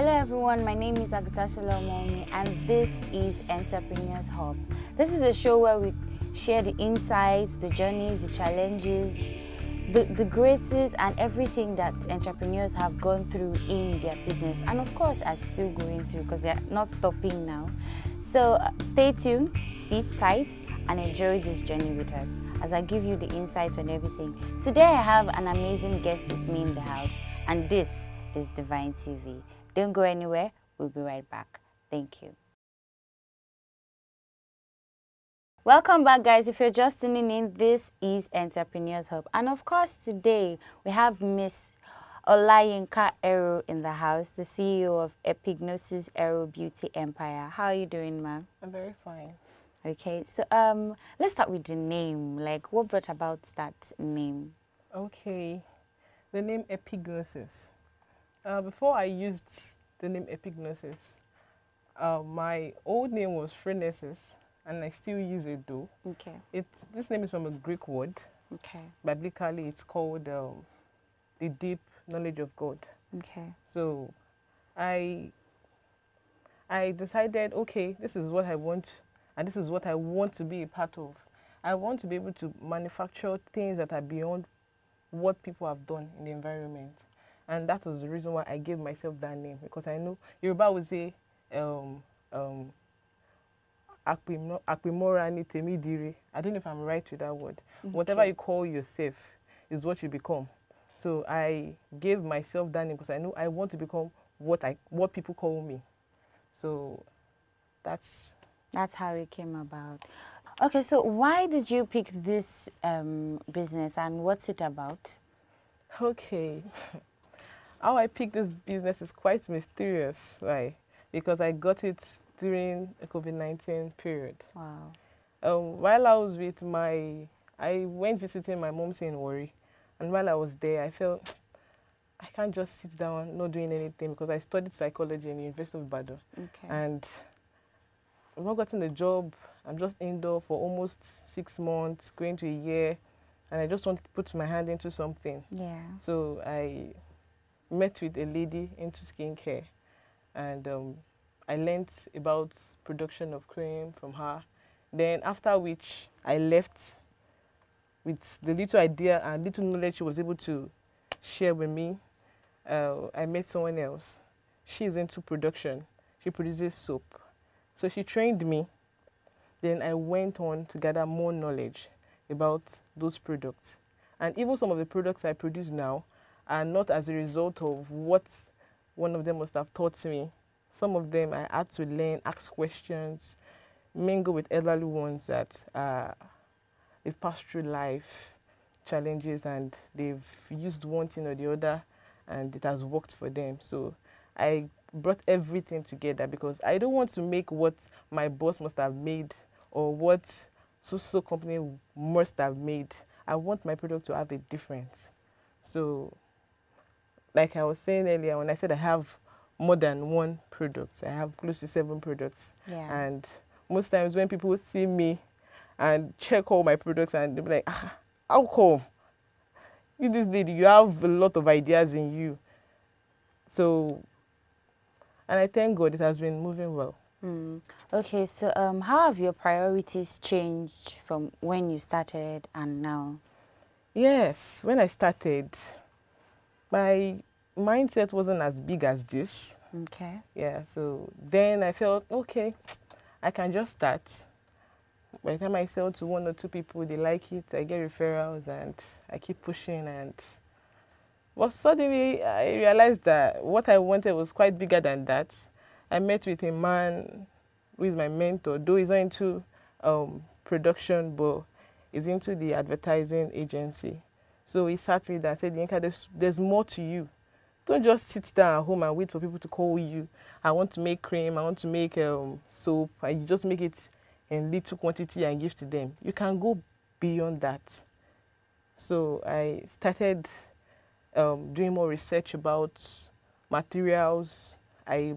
Hello everyone, my name is Agutashola and this is Entrepreneurs Hub. This is a show where we share the insights, the journeys, the challenges, the graces and everything that entrepreneurs have gone through in their business and of course are still going through because they're not stopping now. So stay tuned, sit tight and enjoy this journey with us as I give you the insights on everything. Today I have an amazing guest with me in the house and this is Divine TV. Don't go anywhere, we'll be right back. Thank you. Welcome back guys. If you're just tuning in, this is Entrepreneurs Hub. And of course today we have Miss Olayinka in the house, the CEO of Epignosis Aero Beauty Empire. How are you doing, ma'am? I'm very fine. Okay, so let's start with the name. Like, what brought about that name? Okay, the name Epignosis. Before I used the name Epignosis, my old name was Phronesis, and I still use it though. Okay. This name is from a Greek word. Okay. Biblically, it's called the deep knowledge of God. Okay. So, I decided, okay, this is what I want, and this is what I want to be a part of. I want to be able to manufacture things that are beyond what people have done in the environment. And that was the reason why I gave myself that name, because I know Yoruba would say, Akpimora ni temi dire. I don't know if I'm right with that word. Okay. Whatever you call yourself is what you become. So I gave myself that name because I know I want to become what people call me. So that's how it came about. Okay, so why did you pick this business and what's it about? Okay. How I picked this business is quite mysterious, right? Because I got it during the COVID-19 period. Wow. While I was I went visiting my mom's in Warri, and while I was there, I felt I can't just sit down not doing anything because I studied psychology in the University of Ibadan. Okay. And I've not gotten a job. I'm just indoor for almost 6 months, going to a year, and I just wanted to put my hand into something. Yeah. So I met with a lady into skincare, and I learned about production of cream from her. Then after which I left with the little idea and little knowledge she was able to share with me. I met someone else. She's into production. She produces soap. So she trained me. Then I went on to gather more knowledge about those products. And even some of the products I produce now are not as a result of what one of them must have taught me. Some of them I had to learn, ask questions, mingle with elderly ones that they've passed through life challenges and they've used one thing or the other and it has worked for them. So I brought everything together because I don't want to make what my boss must have made or what so company must have made. I want my product to have a difference. So like I was saying earlier, when I said I have more than one product, I have close to 7 products. Yeah. And most times when people see me and check all my products and they'll be like, how come? You this lady, you have a lot of ideas in you. So, and I thank God it has been moving well. Okay, so how have your priorities changed from when you started and now? Yes, when I started, my mindset wasn't as big as this. Okay. Yeah, so then I felt, okay, I can just start. By the time I sell to 1 or 2 people, they like it, I get referrals and I keep pushing. But suddenly I realized that what I wanted was quite bigger than that. I met with a man who is my mentor, though he's not into production, but he's into the advertising agency. So he sat with me and said, Yinka, there's more to you. Don't just sit down at home and wait for people to call you. I want to make cream, I want to make soap, and you just make it in little quantity and give to them. You can go beyond that. So I started doing more research about materials. I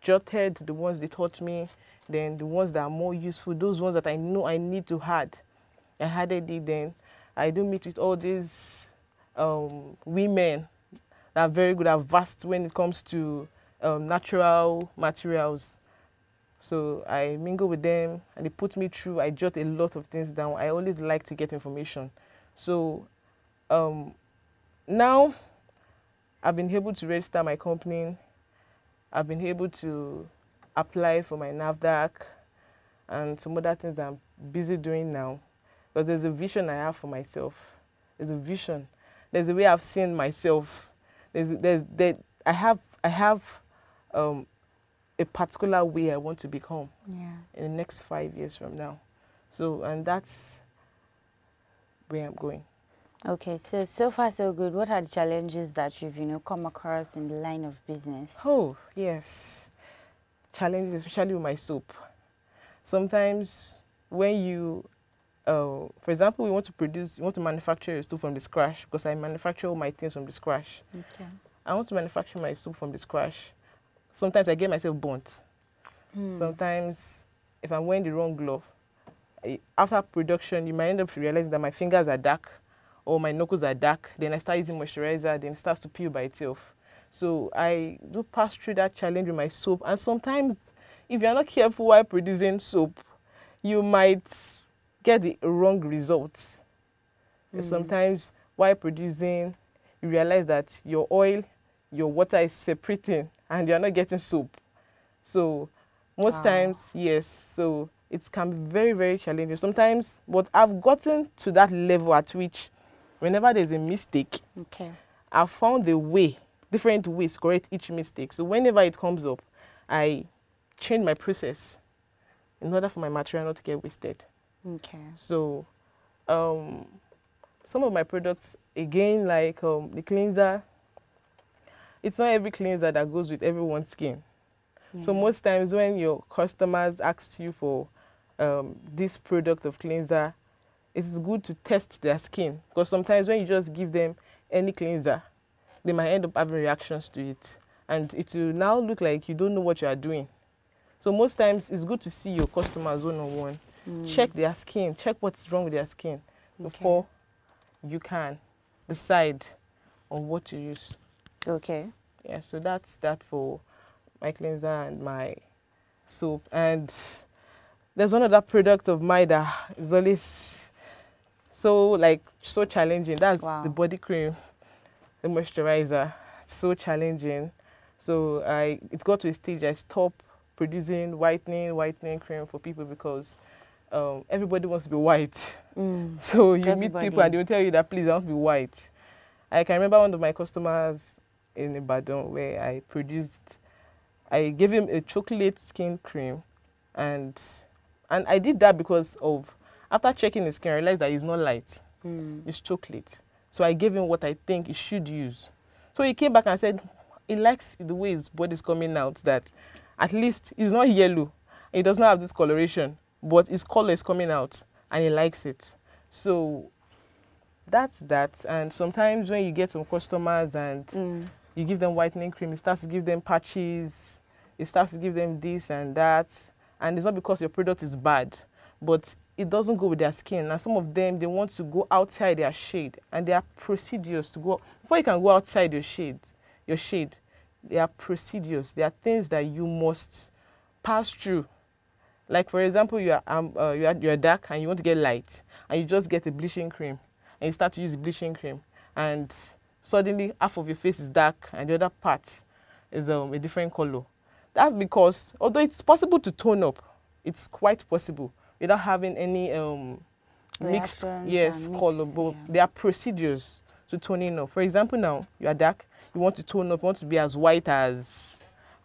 jotted the ones they taught me, then the ones that are more useful, those ones that I know I need to add. I added it then. I do meet with all these women that are very good, are vast when it comes to natural materials. So I mingle with them and they put me through. I jot a lot of things down. I always like to get information. So now I've been able to register my company. I've been able to apply for my NAFDAC and some other things I'm busy doing now. Because there's a vision I have for myself. There's a vision. There's a way I've seen myself. I have a particular way I want to become in the next 5 years from now. So, and that's where I'm going. Okay, so far so good. What are the challenges that you've come across in the line of business? Oh, yes. Challenges, especially with my soap. Sometimes when you, for example, you want to manufacture your soap from the scratch, because I manufacture all my things from the scratch. Okay. I want to manufacture my soap from the scratch. Sometimes I get myself burnt. Sometimes if I'm wearing the wrong glove, after production, you might end up realizing that my fingers are dark or my knuckles are dark. Then I start using moisturizer, then it starts to peel by itself. So I do pass through that challenge with my soap. And sometimes, if you're not careful while producing soap, you might get the wrong result. Sometimes while producing, you realize that your oil, your water is separating and you're not getting soap. So most times, yes, so it can be very, very challenging sometimes, but I've gotten to that level at which whenever there's a mistake, I've found the way, different ways to correct each mistake. So whenever it comes up, I change my process in order for my material not to get wasted. Okay. So some of my products, again, like the cleanser, it's not every cleanser that goes with everyone's skin. So most times when your customers ask you for this product of cleanser, it's good to test their skin, because sometimes when you just give them any cleanser, they might end up having reactions to it, and it will now look like you don't know what you are doing. So most times it's good to see your customers one-on-one, check their skin, check what's wrong with their skin before you can decide on what to use. Okay. Yeah, so that's that for my cleanser and my soap. And there's one other product of mine that is always so challenging. That's the body cream, the moisturizer. It's so challenging. So it got to a stage I stopped producing whitening cream for people, because everybody wants to be white. So you meet people and they will tell you that, please, I want to be white. I can remember one of my customers in Ibadan where I gave him a chocolate skin cream, and I did that because of, after checking his skin, I realized that he's not light. It's chocolate. So I gave him what I think he should use. So he came back and said he likes the way his body's coming out, that at least he's not yellow. He does not have this coloration, but his color is coming out and he likes it. So that's that. And sometimes when you get some customers and you give them whitening cream, it starts to give them patches, it starts to give them this and that. And it's not because your product is bad, but it doesn't go with their skin. And some of them, they want to go outside their shade, and there are procedures to go. Before you can go outside your shade, there are procedures. There are things that you must pass through. Like, for example, you're dark and you want to get light, and you just get a bleaching cream, and you start to use the bleaching cream, and suddenly half of your face is dark and the other part is a different color. That's because, although it's possible to tone up, it's quite possible without having any mixed color, but there are procedures to toning up. For example, now you are dark, you want to tone up, you want to be as white as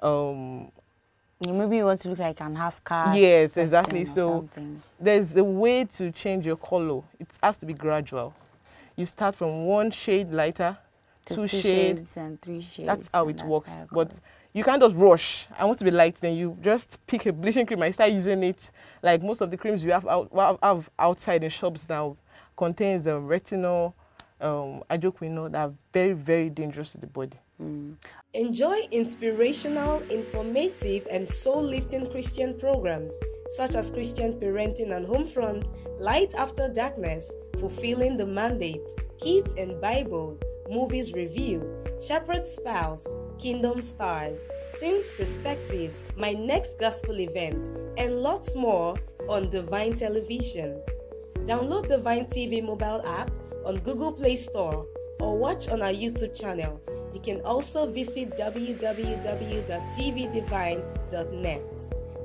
maybe you want to look like an half caste. Yes, exactly. So there's a way to change your color. It has to be gradual. You start from one shade lighter, two shades and 3 shades. That's how it works. But you can't just rush. I want to be light, then you just pick a bleaching cream and start using it. Like most of the creams you have outside in shops now contains retinol, hydroquinone, that are very, very dangerous to the body. Enjoy inspirational, informative, and soul-lifting Christian programs such as Christian Parenting and Homefront, Light After Darkness, Fulfilling the Mandate, Kids and Bible, Movies Review, Shepherd's Spouse, Kingdom Stars, Teens Perspectives, my next gospel event, and lots more on Divine Television. Download Divine TV mobile app on Google Play Store or watch on our YouTube channel. You can also visit www.tvdivine.net.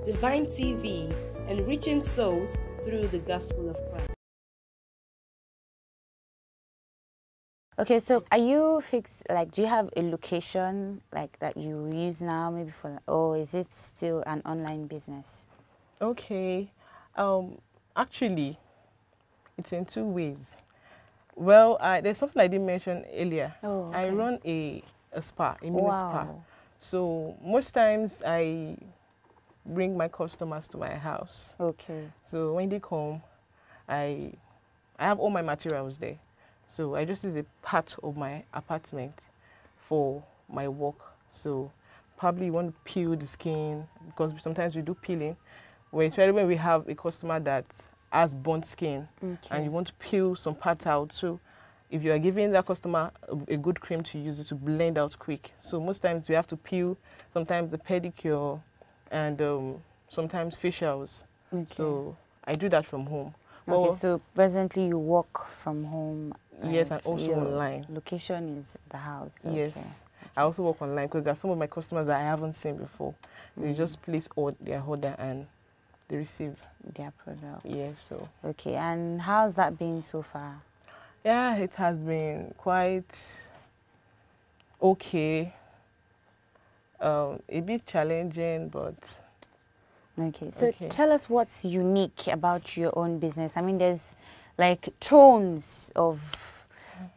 Divine TV, enriching souls through the gospel of Christ. Okay, so are you fixed, like, do you have a location, like, that you use now, maybe for, or is it still an online business? Okay, actually, it's in two ways. Well, there's something I didn't mention earlier. Oh, okay. I run a spa, a mini spa. So most times I bring my customers to my house. Okay. So when they come, I have all my materials there. So I just use a part of my apartment for my work. So probably you want to peel the skin, because sometimes we do peeling, especially when we have a customer that has burnt skin, and you want to peel some parts out. So if you are giving that customer a good cream to use it to blend out quick. So most times we have to peel, sometimes the pedicure, and sometimes facials. Okay. So I do that from home. Okay, well, so presently you work from home. Yes, and also online. Location is the house. Okay. Yes, I also work online because there are some of my customers that I haven't seen before. They just place their order and they receive their product. Yes, so. Okay, and how's that been so far? Yeah, it has been quite okay. A bit challenging, but okay. So tell us what's unique about your own business. I mean, there's like tons of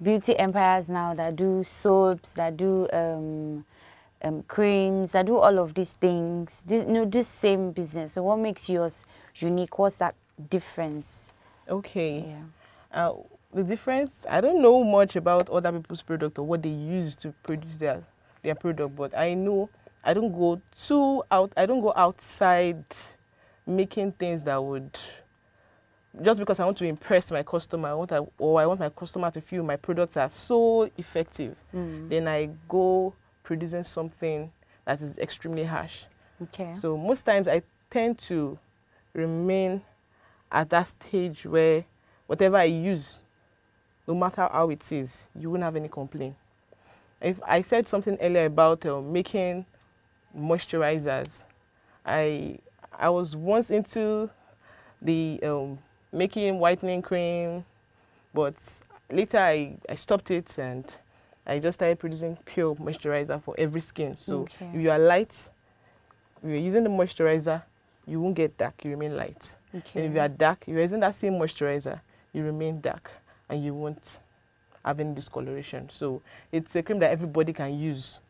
beauty empires now that do soaps, that do creams, that do all of these things. This same business. So what makes yours unique? What's that difference? Okay. Yeah. The difference, I don't know much about other people's product or what they use to produce their product, but I know I don't go outside making things that would, just because I want to impress my customer, I want my customer to feel my products are so effective, then I go producing something that is extremely harsh. Okay. So most times I tend to remain at that stage where whatever I use, no matter how it is, you won't have any complaint. If I said something earlier about making moisturizers, I was once into the making whitening cream, but later I stopped it and I just started producing pure moisturizer for every skin. So if you are light, if you're using the moisturizer, you won't get dark, you remain light. Okay. And if you are dark, if you're using that same moisturizer, you remain dark and you won't have any discoloration. So it's a cream that everybody can use.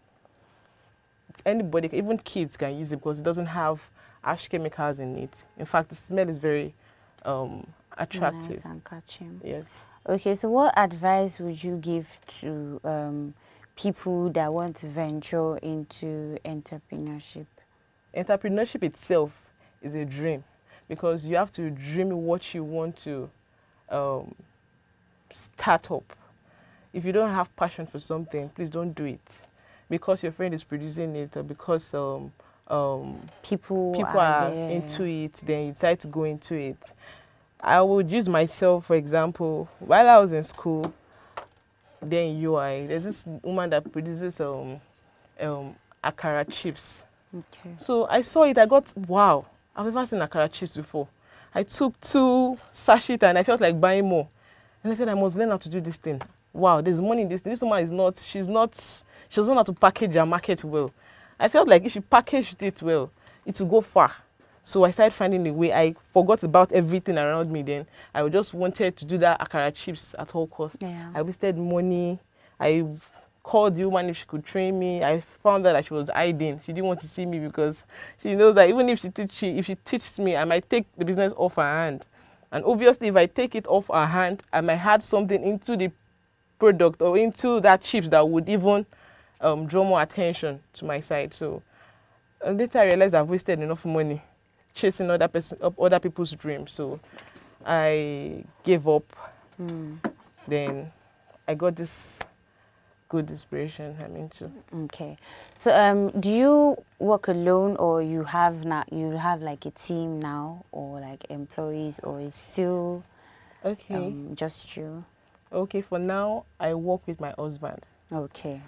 Anybody, even kids can use it because it doesn't have harsh chemicals in it. In fact, the smell is very attractive. Nice and catching. Yes. Okay, so what advice would you give to people that want to venture into entrepreneurship? Entrepreneurship itself is a dream because you have to dream what you want to start up. If you don't have passion for something, please don't do it. Because your friend is producing it or because people are into it, then you decide to go into it. I would use myself, for example, while I was in school, then in UI, there's this woman that produces akara chips. Okay. So I saw it, I got, wow, I've never seen akara chips before. I took 2 sachets and I felt like buying more. And I said, I must learn how to do this thing. Wow, there's money in this thing. This woman is not, she doesn't know how to package and market well. I felt like if she packaged it well, it would go far. So I started finding a way. I forgot about everything around me then. I just wanted to do that akara chips at all costs. Yeah. I wasted money. I called the woman if she could train me. I found out that she was hiding. She didn't want to see me because she knows that even if she teaches me, I might take the business off her hand. And obviously, if I take it off her hand, I might add something into the product or into that chips that would even draw more attention to my side. So later I realized I've wasted enough money chasing other people's dreams. So I gave up. Then I got this good inspiration I'm into. Okay. So do you work alone, or you have like a team now, or like employees, or it's still just you? Okay, for now I work with my husband. Okay.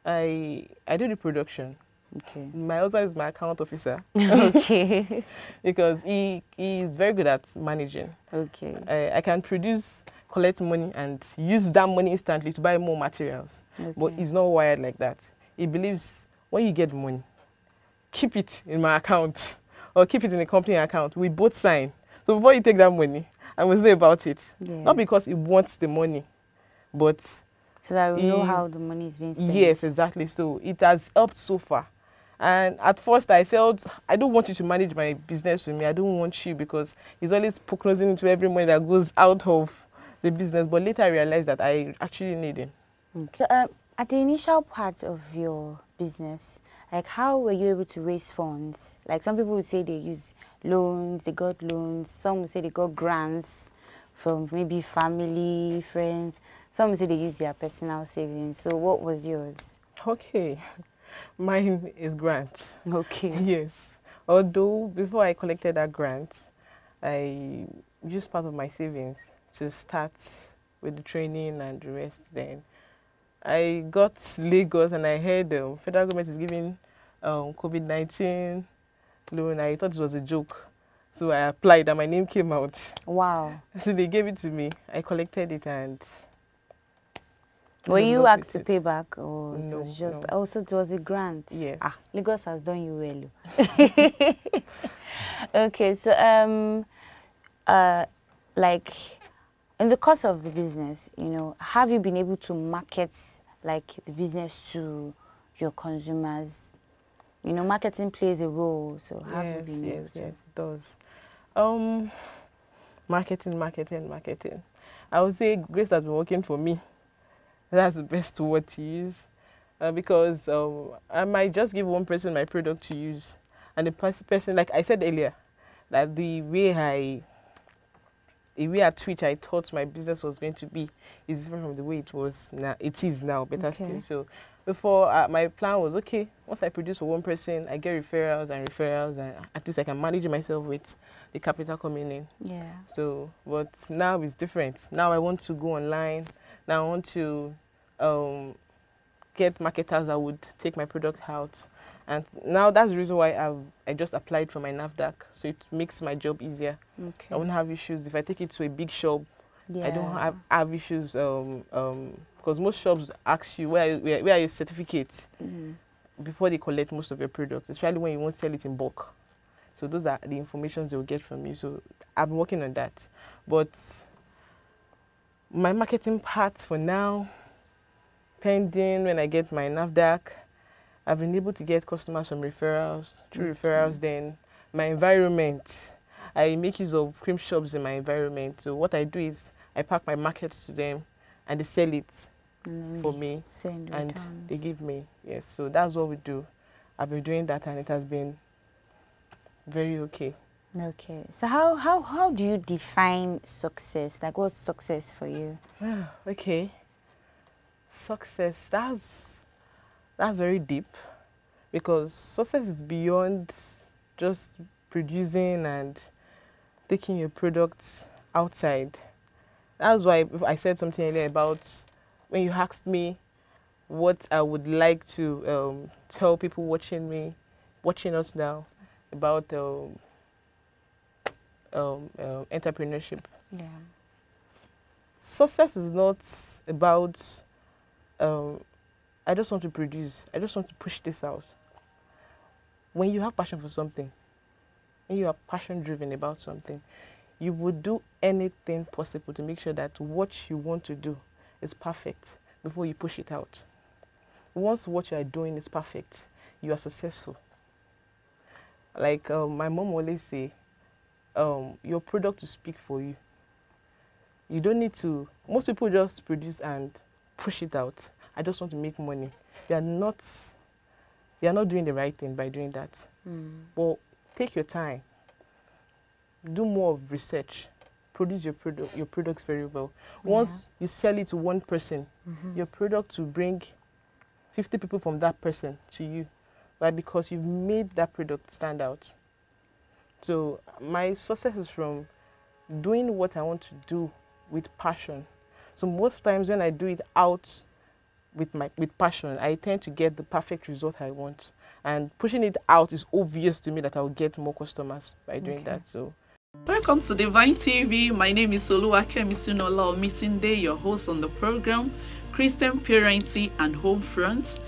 I do the production. Okay. My husband is my account officer. Okay. Because he is very good at managing. Okay. I can produce, collect money, and use that money instantly to buy more materials. Okay. But he's not wired like that. He believes when you get money, keep it in my account or keep it in the company account. We both sign. So before you take that money, I will say about it. Yes. Not because he wants the money, but so that we know how the money is being spent. Yes, exactly. So it has helped so far. And at first I felt, I don't want you to manage my business with me. I don't want you, because he's always prognosing into every money that goes out of the business. But later I realized that I actually need him. Okay. So, at the initial part of your business, like how were you able to raise funds? Like some people would say they use loans, they got loans. Some would say they got grants from maybe family, friends. Some would say they use their personal savings. So what was yours? Okay. Mine is grant. Okay. Yes. Although before I collected that grant, I used part of my savings to start with the training and the rest. Then I got Lagos and I heard the federal government is giving COVID-19 loan. I thought it was a joke. So I applied and my name came out. Wow. So they gave it to me. I collected it and... Were you asked to pay back, or no, it was just... No. Also, it was a grant? Yes. Lagos has done you well. Okay, so, like, in the course of the business, you know, have you been able to market, like, the business to your consumers? You know, marketing plays a role, so have you been able to? Yes, it does. Marketing. I would say Grace has been working for me. That's the best word to use, because I might just give one person my product to use, and the person, like I said earlier, that the way at which I thought my business was going to be is different from the way it was now. It is now, better still. So before, my plan was, okay, once I produce for one person, I get referrals, and at least I can manage myself with the capital coming in. Yeah. So, but now it's different. Now I want to go online. Now I want to get marketers that would take my product out. And now that's the reason why I just applied for my NAFDAC. So it makes my job easier. Okay. I won't have issues. If I take it to a big shop, I don't have issues, because most shops ask you, where are your certificates before they collect most of your products, especially when you won't sell it in bulk. So those are the information they will get from you. So I've been working on that. But my marketing part for now, pending when I get my NAFDAC, I've been able to get customers from referrals. Through referrals, then my environment, I make use of cream shops in my environment. So what I do is I pack my markets to them and they sell it for me and they give me. Yes, so that's what we do. I've been doing that and it has been very okay. Okay. So how do you define success? Like, what's success for you? Okay. Success, that's very deep, because success is beyond just producing and taking your products outside. That's why I said something earlier about when you asked me what I would like to tell people watching us now about entrepreneurship. Yeah. Success is not about I just want to produce. I just want to push this out. When you have passion for something, when you are passion driven about something, you would do anything possible to make sure that what you want to do is perfect before you push it out. Once what you are doing is perfect, you are successful. Like my mom always say, your product will speak for you. You don't need to, most people just produce and push it out. I just want to make money. You are not doing the right thing by doing that. Well, take your time. Do more of research. Produce your products very well. Once you sell it to one person, your product will bring 50 people from that person to you, right? Because you've made that product stand out. So my success is from doing what I want to do with passion. So most times when I do it out with passion, I tend to get the perfect result I want. And pushing it out is obvious to me that I will get more customers by doing that. So welcome to Divine TV. My name is Oluwakemi Sunola Omitinde, your host on the program, Christian Parenting and Home Front.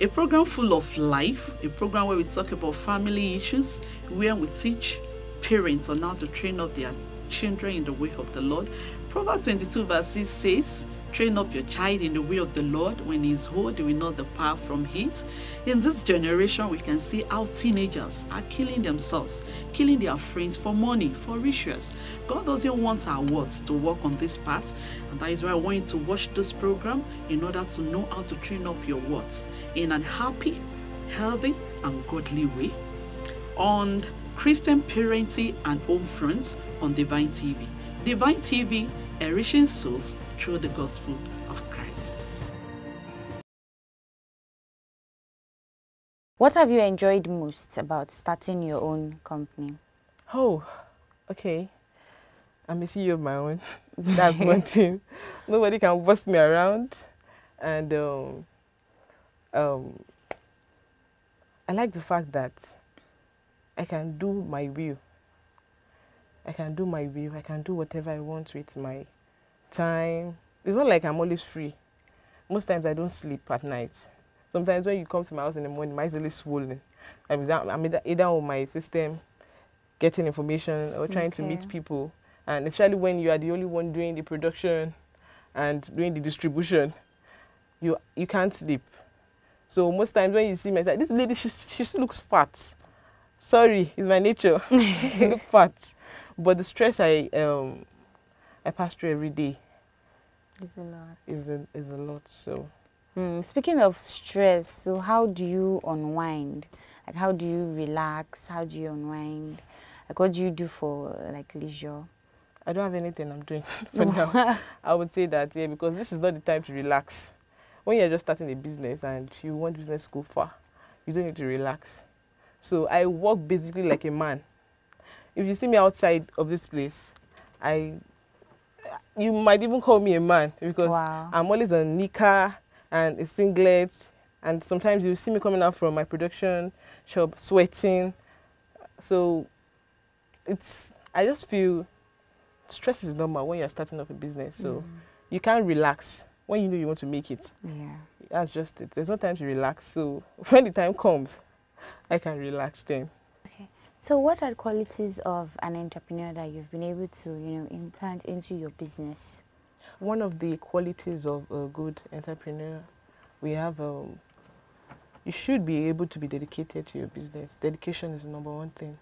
A program full of life, a program where we talk about family issues, where we teach parents on how to train up their children in the way of the Lord. Proverbs 22 verse 6 says, train up your child in the way of the Lord. When he is old, he will not depart from it. In this generation, we can see how teenagers are killing themselves, killing their friends for money, for riches. God doesn't want our words to walk on this path, and that is why I want you to watch this program in order to know how to train up your words in an happy, healthy, and godly way on Christian Parenting and Home Front on Divine TV. Divine TV, enriching souls through the gospel of Christ. What have you enjoyed most about starting your own company? Oh, okay. I'm a CEO of my own. That's one thing. Nobody can boss me around. And I like the fact that I can do my will. I can do my will. I can do whatever I want with my time. It's not like I'm always free. Most times I don't sleep at night. Sometimes when you come to my house in the morning, my eyes are really swollen. I'm either on my system, getting information or trying to meet people. And especially when you are the only one doing the production and doing the distribution, you can't sleep. So most times when you see me, I say, this lady, she still looks fat. Sorry, it's my nature. You look fat. But the stress I pass through every day It's a lot. Is a lot. So speaking of stress, so how do you unwind? Like, how do you relax? How do you unwind? Like, what do you do for like leisure? I don't have anything I'm doing for now. I would say that, yeah, because this is not the time to relax. When you're just starting a business and you want business to go far, you don't need to relax. So I work basically like a man. If you see me outside of this place, you might even call me a man because I'm always a knicker and a singlet, and sometimes you see me coming out from my production shop sweating. So I just feel stress is normal when you're starting up a business. So you can't relax when you know you want to make it. Yeah. That's just it. There's no time to relax. So when the time comes, I can relax then. Okay. So what are the qualities of an entrepreneur that you've been able to, implant into your business? One of the qualities of a good entrepreneur, we have, you should be able to be dedicated to your business. Dedication is the number one thing.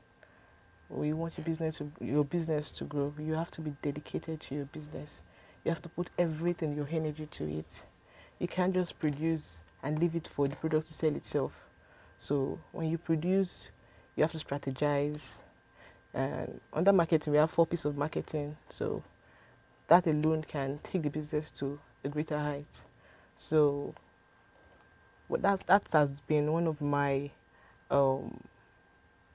When you want your business to grow, you have to be dedicated to your business. You have to put everything, your energy to it. You can't just produce and leave it for the product to sell itself. So when you produce, you have to strategize. And under marketing, we have 4 pieces of marketing. So that alone can take the business to a greater height. So that has been one of my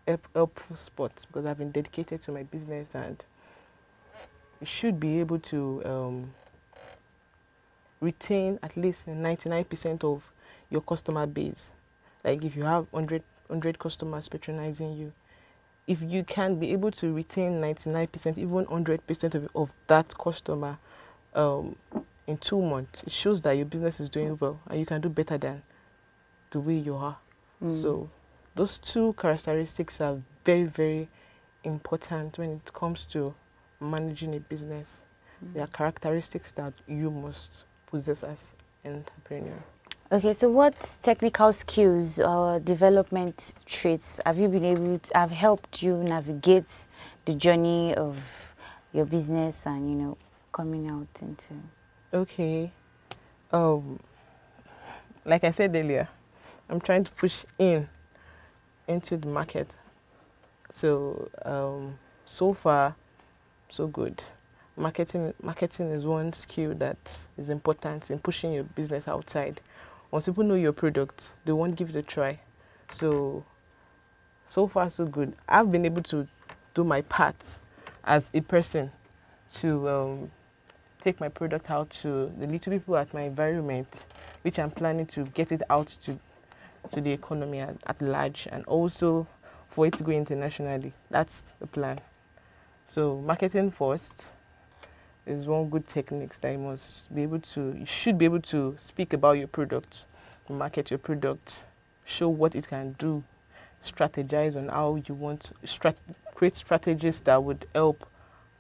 helpful spots, because I've been dedicated to my business, and you should be able to retain at least 99% of your customer base. Like if you have 100 customers patronizing you, if you can be able to retain 99%, even 100% of that customer in 2 months, it shows that your business is doing well and you can do better than the way you are. So those 2 characteristics are very, very important when it comes to managing a business. They are characteristics that you must possess as an entrepreneur. Okay, so what technical skills or development traits have you been able to have helped you navigate the journey of your business and coming out into? Okay, like I said earlier, I'm trying to push into the market. So so far, so good. Marketing is one skill that is important in pushing your business outside. once people know your product, they won't give it a try. So far so good. I've been able to do my part as a person to take my product out to the little people at my environment, which I'm planning to get it out to the economy at large, and also for it to go internationally. That's the plan. So marketing first is one good technique that you should be able to speak about your product, market your product, show what it can do, strategize on how you want to create strategies that would help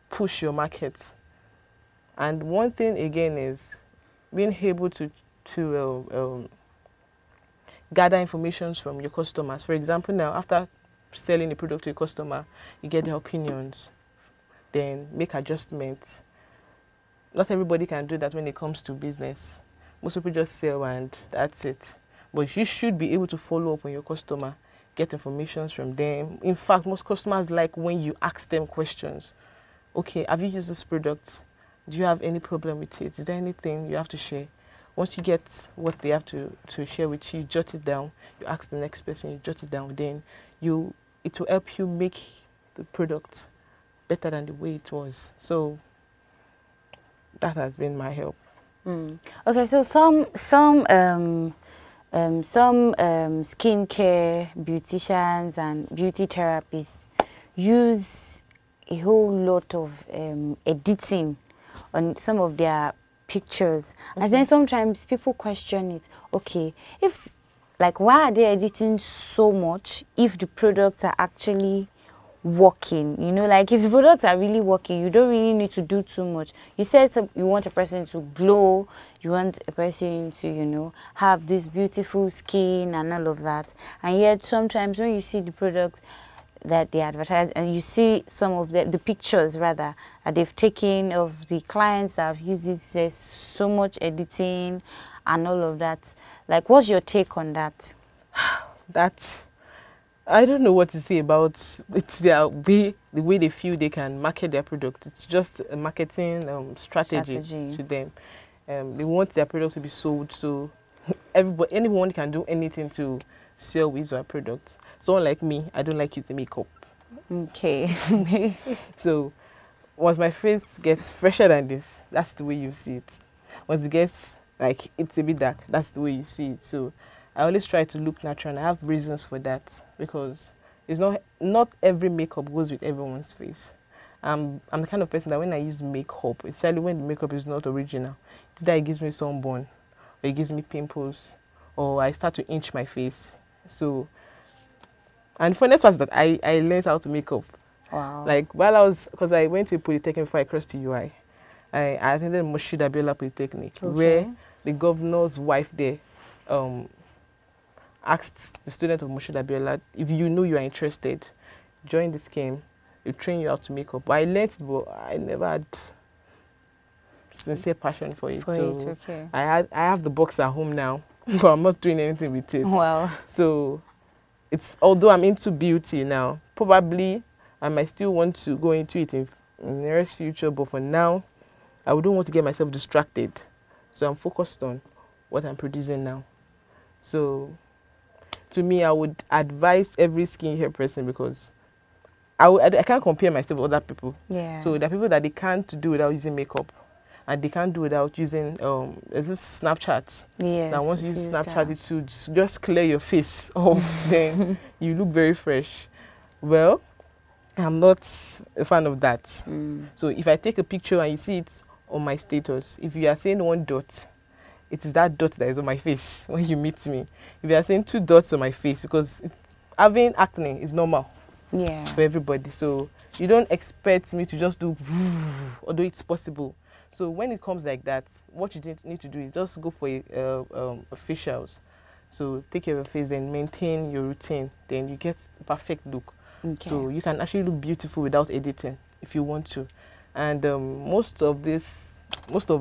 push your market. And one thing again is being able to gather information from your customers. For example, now after selling a product to a customer, you get their opinions, then make adjustments. Not everybody can do that when it comes to business. Most people just sell and that's it. But you should be able to follow up on your customer, get information from them. In fact, most customers like when you ask them questions. Okay, have you used this product? Do you have any problem with it? Is there anything you have to share? Once you get what they have to share with you, jot it down. You ask the next person, you jot it down. Then it will help you make the product better than the way it was. So that has been my help. Okay, so some skincare beauticians and beauty therapists use a whole lot of editing on some of their pictures. Okay. And then sometimes people question it. Okay, why are they editing so much if the products are actually working? If the products are really working, you don't really need to do too much. You said you want a person to glow, you want a person to, have this beautiful skin and all of that. And yet sometimes when you see the product that they advertise and you see some of the pictures rather that they've taken of the clients that have used it, there's so much editing and all of that. What's your take on that? I don't know what to say about it's the way they feel they can market their product. It's just a marketing strategy to them. They want their product to be sold, so anyone can do anything to sell with their product. Someone like me, I don't like using makeup. Okay. So once my face gets fresher than this, that's the way you see it. Once it gets it's a bit dark, that's the way you see it. So I always try to look natural, and I have reasons for that because it's not every makeup goes with everyone's face. I'm the kind of person that when I use makeup, especially when the makeup is not original, it's that it gives me sunburn, or it gives me pimples, or I start to inch my face. So, and the funniest part is that I learned how to make up. Wow. Because I went to Polytechnic before I crossed to UI. I attended Moshood Abiola Polytechnic, where the governor's wife there asked the student of Moshood Abiola, if you know you are interested, join the scheme. They train you how to make up. But I learned it, but I never had sincere passion for it. Okay. I have the box at home now, but I'm not doing anything with it. Wow. So although I'm into beauty now, probably I might still want to go into it in the nearest future, but for now, I wouldn't want to get myself distracted. So I'm focused on what I'm producing now. So to me, I would advise every skincare person because I can't compare myself with other people. Yeah. So there are people that they can't do without using makeup, and they can't do without using there's this Snapchat. Yes. That once you use Snapchat, it should just clear your face off. Then you look very fresh. Well, I'm not a fan of that. So if I take a picture and you see it on my status, if you are saying one dot, it is that dot that is on my face when you meet me. If you are saying 2 dots on my face, because having acne is normal. Yeah. For everybody. So you don't expect me to just do, although it's possible. So when it comes like that, what you need to do is just go for facials. So take care of your face and maintain your routine. Then you get a perfect look. Okay. So you can actually look beautiful without editing if you want to. And most of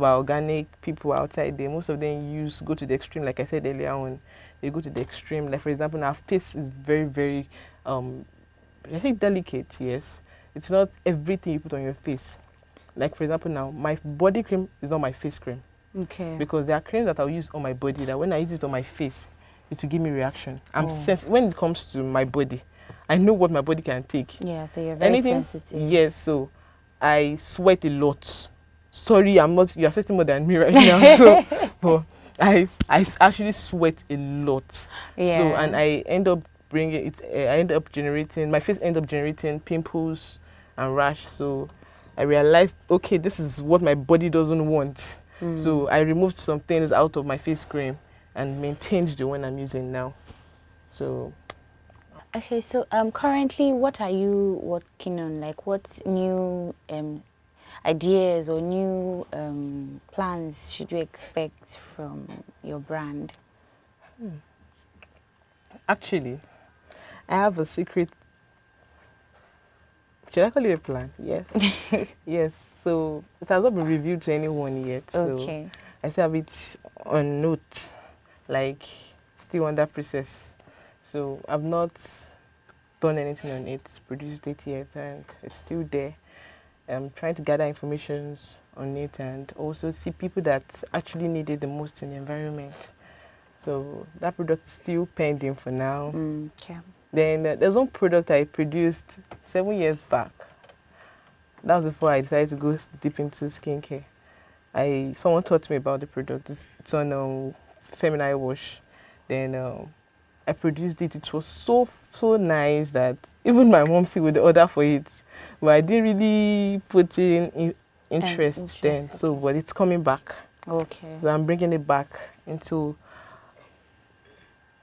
our organic people outside there, most of them go to the extreme. Like I said earlier on, they go to the extreme. Like for example, our face is very, very I think delicate, yes. It's not everything you put on your face. Like for example now, my body cream is not my face cream. Okay. Because there are creams that I'll use on my body that when I use it on my face, it will give me reaction. When it comes to my body, I know what my body can take. Yeah, so you're very sensitive. Yes, so I sweat a lot. Sorry, you are sweating more than me right now. So, but I actually sweat a lot. Yeah. So, and I end up my face end up generating pimples and rash. So I realized, okay, this is what my body doesn't want. So I removed some things out of my face cream and maintained the one I'm using now. So. Okay, so currently, what are you working on? Like, what new ideas or new plans should we expect from your brand? Actually, I have a secret. Should I call it a plan? Yes. Yes. So it has not been reviewed to anyone yet. Okay. So I still have it on note, like still under process. So I've not done anything on it, produced it yet, and it's still there. I'm trying to gather information on it and also see people that actually need it the most in the environment. So that product is still pending for now. Okay. Then there's one product I produced 7 years back. That was before I decided to go deep into skincare. Someone taught me about the product. It's on feminine wash. Then I produced it. It was so nice that even my mom would order for it. But I didn't really put in interest then. Okay. So, but it's coming back. Okay. So I'm bringing it back into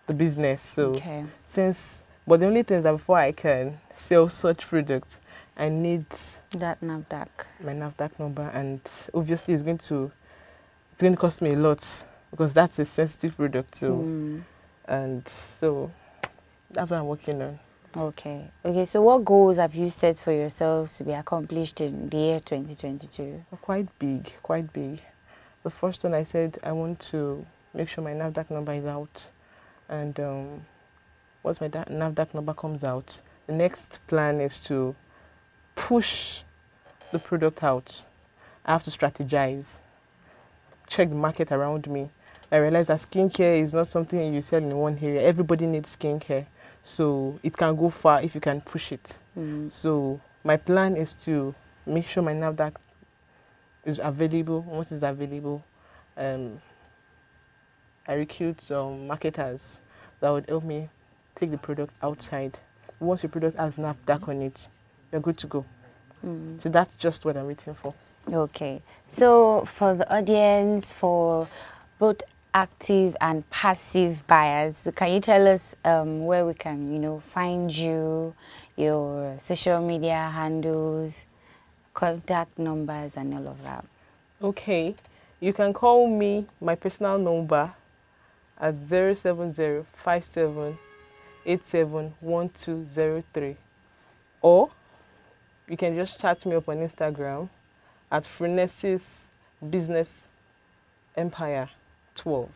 the business. So but the only thing is that before I can sell such products, I need that NAFDAC. My NAFDAC number, and obviously it's going to cost me a lot because that's a sensitive product too. And so that's what I'm working on. Okay. Okay, so what goals have you set for yourselves to be accomplished in the year 2022? Quite big. The first one I said I want to make sure my NAFDAC number is out. And once my NAFDAC number comes out, the next plan is to push the product out. I have to strategize, check the market around me. I realized that skincare is not something you sell in one area. Everybody needs skincare. So it can go far if you can push it. So my plan is to make sure my NAFDAC is available. Once it's available, I recruit some marketers that would help me take the product outside. Once your product has NAFDAC on it, you're good to go. So that's just what I'm waiting for. Okay. So for the audience, for both active and passive buyers, can you tell us where we can, find you, your social media handles, contact numbers, and all of that? Okay. You can call me, my personal number, at 07057871203, or you can just chat me up on Instagram at Frenesis Business Empire 12.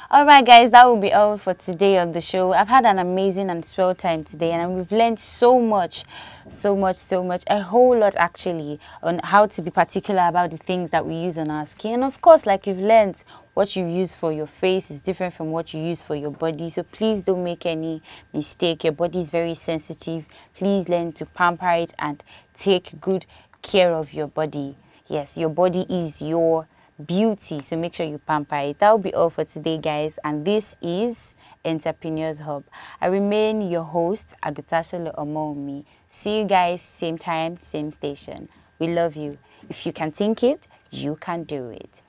All right, guys, that will be all for today on the show. I've had an amazing and swell time today, and we've learned so much, a whole lot actually, on how to be particular about the things that we use on our skin. And of course, like you've learned, what you use for your face is different from what you use for your body. So please don't make any mistake. Your body is very sensitive. Please learn to pamper it and take good care of your body. Yes, your body is your beauty, so make sure you pamper it. That will be all for today, guys, and this is Entrepreneurs Hub. I remain your host, Agutasha Omomi. See you guys same time, same station. We love you. If you can think it, you can do it.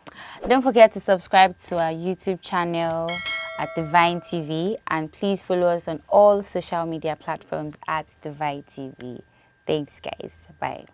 Don't forget to subscribe to our YouTube channel at Divine TV, and please follow us on all social media platforms at Divine TV. Thanks, guys. Bye.